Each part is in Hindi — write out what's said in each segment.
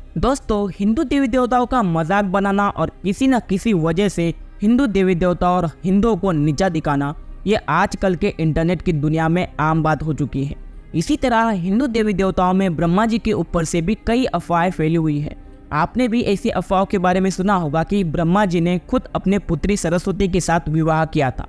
दोस्तों, हिंदू देवी देवताओं का मजाक बनाना और किसी न किसी वजह से हिंदू देवी देवता और हिंदुओं को नीचा दिखाना ये आजकल के इंटरनेट की दुनिया में आम बात हो चुकी है। इसी तरह हिंदू देवी देवताओं में ब्रह्मा जी के ऊपर से भी कई अफवाहें फैली हुई है। आपने भी ऐसी अफवाहों के बारे में सुना होगा कि ब्रह्मा जी ने खुद अपने पुत्री सरस्वती के साथ विवाह किया था।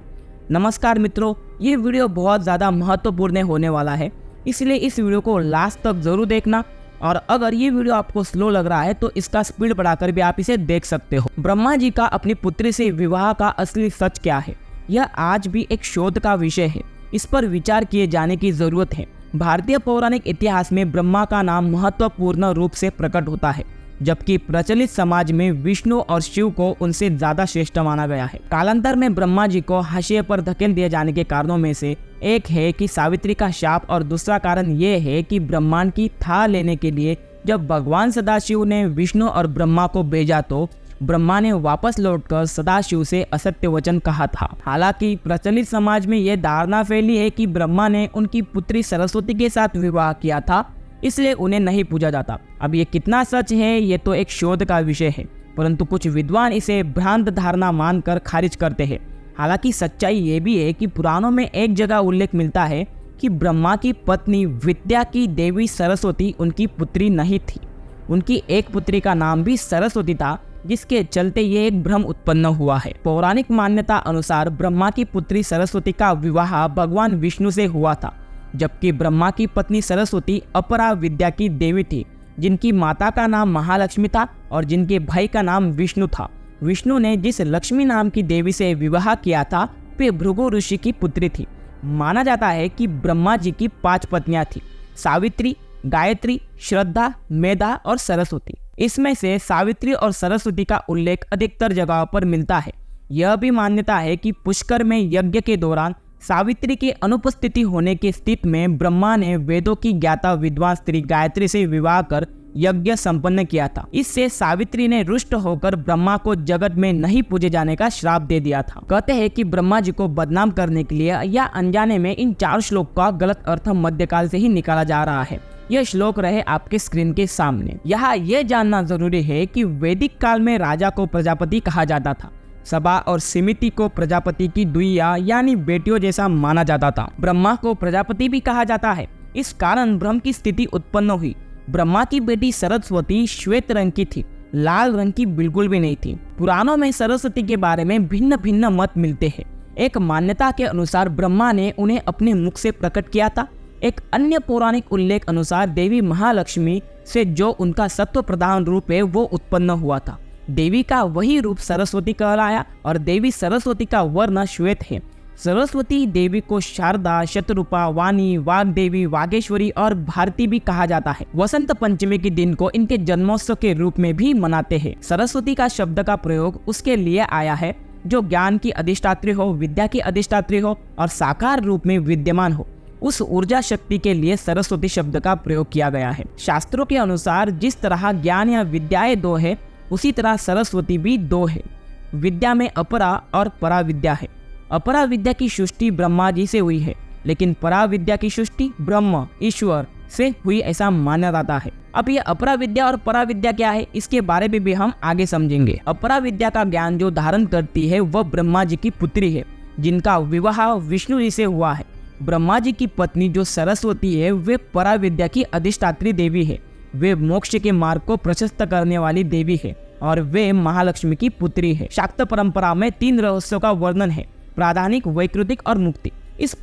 नमस्कार मित्रों, ये वीडियो बहुत ज़्यादा महत्वपूर्ण होने वाला है, इसलिए इस वीडियो को लास्ट तक जरूर देखना। और अगर ये वीडियो आपको स्लो लग रहा है तो इसका स्पीड बढ़ाकर भी आप इसे देख सकते हो। ब्रह्मा जी का अपनी पुत्री से विवाह का असली सच क्या है, यह आज भी एक शोध का विषय है। इस पर विचार किए जाने की जरूरत है। भारतीय पौराणिक इतिहास में ब्रह्मा का नाम महत्वपूर्ण रूप से प्रकट होता है, जबकि प्रचलित समाज में विष्णु और शिव को उनसे ज्यादा श्रेष्ठ माना गया है। कालांतर में ब्रह्मा जी को हाशिए पर धकेल दिए जाने के कारणों में से एक है कि सावित्री का शाप, और दूसरा कारण ये है कि ब्रह्मांड की थाह लेने के लिए जब भगवान सदाशिव ने विष्णु और ब्रह्मा को भेजा तो ब्रह्मा ने वापस लौटकर सदाशिव से असत्य वचन कहा था। हालांकि प्रचलित समाज में यह धारणा फैली है कि ब्रह्मा ने उनकी पुत्री सरस्वती के साथ विवाह किया था, इसलिए उन्हें नहीं पूजा जाता। अब ये कितना सच है ये तो एक शोध का विषय है, परंतु कुछ विद्वान इसे भ्रांत धारणा मानकर खारिज करते हैं। हालांकि सच्चाई ये भी है कि पुराणों में एक जगह उल्लेख मिलता है कि ब्रह्मा की पत्नी विद्या की देवी सरस्वती उनकी पुत्री नहीं थी। उनकी एक पुत्री का नाम भी सरस्वती था, जिसके चलते ये एक भ्रम उत्पन्न हुआ है। पौराणिक मान्यता अनुसार ब्रह्मा की पुत्री सरस्वती का विवाह भगवान विष्णु से हुआ था, जबकि ब्रह्मा की पत्नी सरस्वती अपरा विद्या की देवी थी, जिनकी माता का नाम महालक्ष्मी था और जिनके भाई का नाम विष्णु था। विष्णु ने जिस लक्ष्मी नाम की देवी से विवाह किया था वे भृगु ऋषि की पुत्री थी। माना जाता है कि ब्रह्मा जी की 5 पत्नियां थी: सावित्री, गायत्री, श्रद्धा, मेधा और सरस्वती। इसमें से सावित्री और सरस्वती का उल्लेख अधिकतर जगहों पर मिलता है। यह भी मान्यता है कि पुष्कर में यज्ञ के दौरान सावित्री की अनुपस्थिति होने की स्थिति में ब्रह्मा ने वेदों की ज्ञाता विद्वान स्त्री गायत्री से विवाह कर यज्ञ संपन्न किया था। इससे सावित्री ने रुष्ट होकर ब्रह्मा को जगत में नहीं पूजे जाने का श्राप दे दिया था। कहते हैं कि ब्रह्मा जी को बदनाम करने के लिए या अनजाने में इन 4 श्लोक का गलत अर्थ मध्यकाल से ही निकाला जा रहा है। यह श्लोक रहे आपके स्क्रीन के सामने। यहाँ यह जानना जरूरी है कि वैदिक काल में राजा को प्रजापति कहा जाता था। सभा और समिति को प्रजापति की दुइया यानी बेटियों जैसा माना जाता था। ब्रह्मा को प्रजापति भी कहा जाता है। इस कारण भ्रम की स्थिति उत्पन्न हुई। ब्रह्मा की बेटी सरस्वती श्वेत रंग की थी, लाल रंग की बिल्कुल भी नहीं थी। पुराणों में सरस्वती के बारे में भिन्न भिन्न मत मिलते हैं। एक मान्यता के अनुसार ब्रह्मा ने उन्हें अपने मुख से प्रकट किया था। एक अन्य पौराणिक उल्लेख अनुसार देवी महालक्ष्मी से जो उनका सत्व प्रधान रूप है वो उत्पन्न हुआ था। देवी का वही रूप सरस्वती कहलाया और देवी सरस्वती का वर्ण श्वेत है। सरस्वती देवी को शारदा, शतरूपा, वाणी, वाग्देवी, वागेश्वरी और भारती भी कहा जाता है। वसंत पंचमी के दिन को इनके जन्मोत्सव के रूप में भी मनाते हैं। सरस्वती का शब्द का प्रयोग उसके लिए आया है जो ज्ञान की अधिष्ठात्री हो, विद्या की अधिष्ठात्री हो और साकार रूप में विद्यमान हो। उस ऊर्जा शक्ति के लिए सरस्वती शब्द का प्रयोग किया गया है। शास्त्रों के अनुसार जिस तरह ज्ञान या विद्याएं 2 है, उसी तरह सरस्वती भी 2 है। विद्या में अपरा और परा विद्या है। अपरा विद्या की सृष्टि ब्रह्मा जी से हुई है, लेकिन परा विद्या की सृष्टि ब्रह्म ईश्वर से हुई ऐसा माना जाता है। अब ये अपरा विद्या और परा विद्या क्या है, इसके बारे में भी हम आगे समझेंगे। अपरा विद्या का ज्ञान जो धारण करती है वह ब्रह्मा जी की पुत्री है, जिनका विवाह विष्णु जी से हुआ है। ब्रह्मा जी की पत्नी जो सरस्वती है वे परा विद्या की अधिष्ठात्री देवी है। वे मोक्ष के मार्ग को प्रशस्त करने वाली देवी है और वे महालक्ष्मी की पुत्री है। शाक्त परंपरा में 3 रहस्यों का वर्णन है: प्राधानिक, वैकृतिक और मुक्ति। इस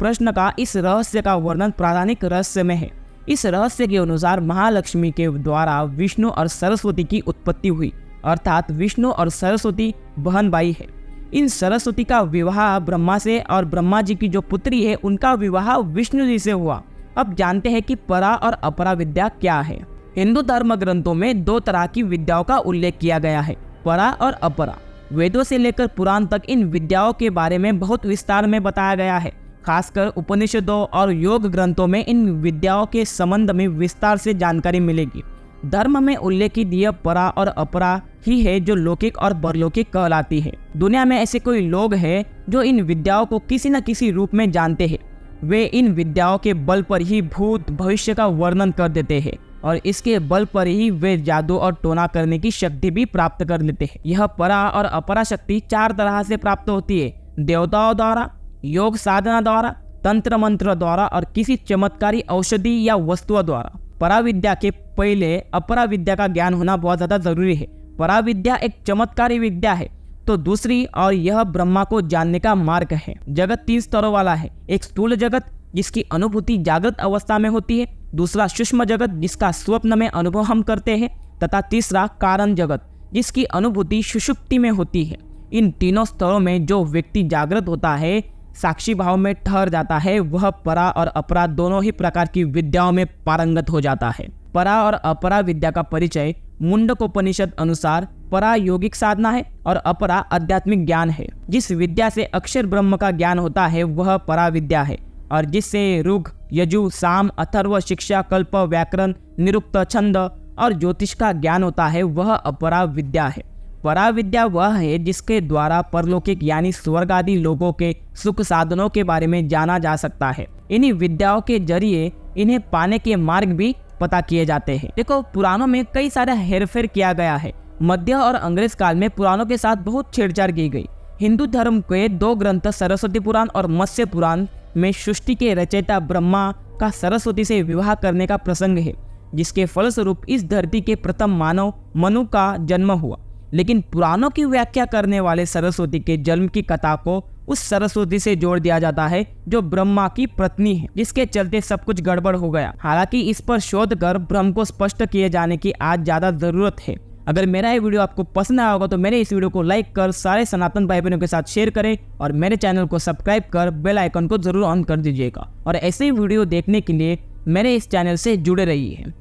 रहस्य का वर्णन प्राधानिक रहस्य में है। इस रहस्य के अनुसार महालक्ष्मी के द्वारा विष्णु और सरस्वती की उत्पत्ति हुई, अर्थात विष्णु और सरस्वती बहन भाई है। इन सरस्वती का विवाह ब्रह्मा से और ब्रह्मा जी की जो पुत्री है उनका विवाह विष्णु जी से हुआ। अब जानते हैं कि परा और अपरा विद्या क्या है। हिंदू धर्म ग्रंथों में 2 तरह की विद्याओं का उल्लेख किया गया है, परा और अपरा। वेदों से लेकर पुराण तक इन विद्याओं के बारे में बहुत विस्तार में बताया गया है। खासकर उपनिषदों और योग ग्रंथों में इन विद्याओं के संबंध में विस्तार से जानकारी मिलेगी। धर्म में उल्लेखित यह परा और अपरा ही है जो लौकिक और परलौकिक कहलाती है। दुनिया में ऐसे कोई लोग हैं जो इन विद्याओं को किसी न किसी रूप में जानते हैं। वे इन विद्याओं के बल पर ही भूत भविष्य का वर्णन कर देते हैं और इसके बल पर ही वे जादू और टोना करने की शक्ति भी प्राप्त कर लेते हैं। यह परा और अपरा शक्ति 4 तरह से प्राप्त होती है, देवताओं द्वारा, योग साधना द्वारा, तंत्र मंत्र द्वारा और किसी चमत्कारी औषधि या वस्तुओं द्वारा। पराविद्या के पहले अपरा विद्या का ज्ञान होना बहुत ज्यादा जरूरी है। पराविद्या एक चमत्कारी विद्या है तो दूसरी और यह ब्रह्मा को जानने का मार्ग है। जगत 3 स्तरों वाला है। एक स्थूल जगत जिसकी अनुभूति जागृत अवस्था में होती है, दूसरा सूक्ष्म जगत जिसका स्वप्न में अनुभव हम करते हैं, तथा तीसरा कारण जगत जिसकी अनुभूति सुषुप्ति में होती है। इन तीनों स्तरों में जो व्यक्ति जागृत होता है, साक्षी भाव में ठहर जाता है, वह परा और अपरा दोनों ही प्रकार की विद्याओं में पारंगत हो जाता है। परा और अपरा विद्या का परिचय मुंडकोपनिषद अनुसार परा योगिक साधना है और अपरा आध्यात्मिक ज्ञान है। जिस विद्या से अक्षर ब्रह्म का ज्ञान होता है वह परा विद्या है, और जिससे ऋग, यजु, साम, अथर्व, शिक्षा, कल्प, व्याकरण, निरुक्त, छंद और ज्योतिष का ज्ञान होता है वह अपरा विद्या है। परा विद्या वह है जिसके द्वारा परलौकिक यानी स्वर्ग आदि लोगों के सुख साधनों के बारे में जाना जा सकता है। इन्हीं विद्याओं के जरिए इन्हें पाने के मार्ग भी पता किए जाते हैं। देखो, पुराणों में कई सारा हेरफेर किया गया है। मध्य और अंग्रेज काल में पुराणों के साथ बहुत छेड़छाड़ की गई। हिंदू धर्म के 2 ग्रंथ सरस्वती पुराण और मत्स्य पुराण में सृष्टि के रचयिता ब्रह्मा का सरस्वती से विवाह करने का प्रसंग है, जिसके फलस्वरूप इस धरती के प्रथम मानव मनु का जन्म हुआ। लेकिन पुराणों की व्याख्या करने वाले सरस्वती के जन्म की कथा को उस सरस्वती से जोड़ दिया जाता है जो ब्रह्मा की पत्नी है, जिसके चलते सब कुछ गड़बड़ हो गया। हालांकि इस पर शोध कर भ्रम को स्पष्ट किए जाने की आज ज्यादा जरूरत है। अगर मेरा ये वीडियो आपको पसंद आया होगा तो मेरे इस वीडियो को लाइक कर सारे सनातन भाई बहनों के साथ शेयर करें और मेरे चैनल को सब्सक्राइब कर बेल आइकन को जरूर ऑन कर दीजिएगा। और ऐसे ही वीडियो देखने के लिए मेरे इस चैनल से जुड़े रहिए।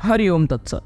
हरि ओम तत्सत।